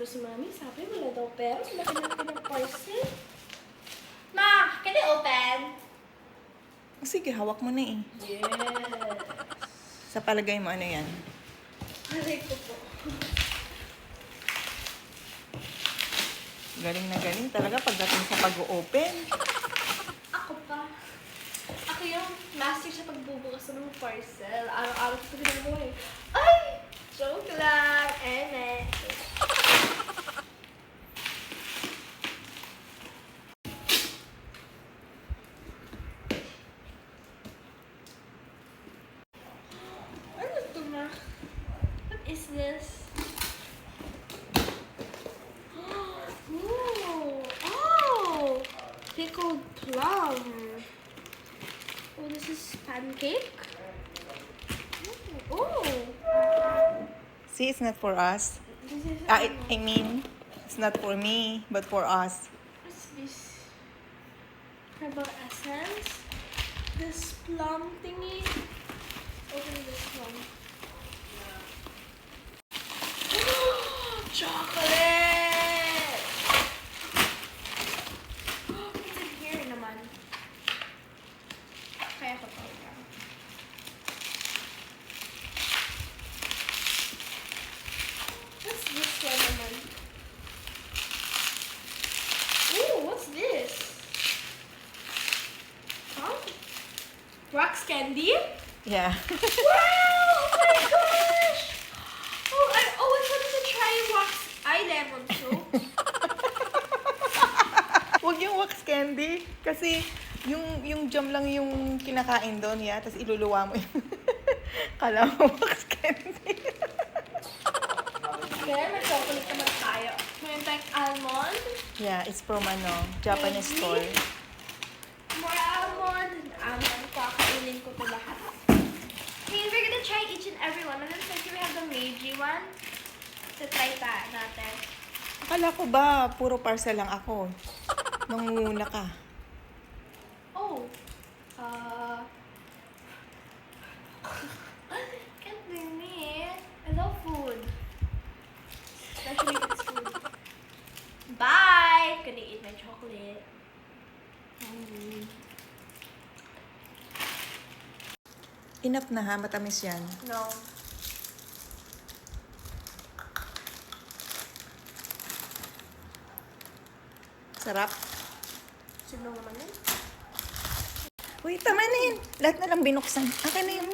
to si Mami. Sabi, wala daw pera. Laki-laki ng parcel. Ma, can I open? Sige, hawak mo na eh. Yes. Sa palagay mo, ano yan? Aray ko po. Galing na galing talaga pagdating sa pag-open. Ako pa. Ako yung master sa pagbubukas ng parcel. Araw-araw ko ito ginagawa eh. Ay! Joke lang. Eme. Ano ito na? What is this? Ooh. Oh! Pickled plum. Oh, this is pancake? Oh! See, it's not for us. This is, I mean, it's not for me, but for us. what's this? Herbal essence? This plum thingy? Open this plum. Chocolate! What's in here naman? Kaya ko to. What's this one naman? Ooh, what's this? Huh? Rocks candy? Yeah. Wow! Oh my gosh! Oh, I always wanted to try wax eye lemon soap. Huwag yung wax candy. Kasi yung jam lang yung kinakain doon, yeah. Tapos iluluwa mo yun. Kala mo wax candy. Kaya may chocolate naman tayo. Mayroon tayong almond. Yeah, it's from Japanese Maybe. store. More almond. Almond. Kakainin ko ito lahat. Okay, we're gonna try each and every one. And then since we have the Meiji one, so try natin. Akala ko ba, puro parcel lang ako. Mangunguna ka. Oh. Can't bring me. I love food. Especially if it's food. Bye! Gonna eat my chocolate. Enough na ha, matamis yan. No. Sarap. Sino naman yun? Uy, tama na yun. Lahat na lang binuksan. Akin na yun.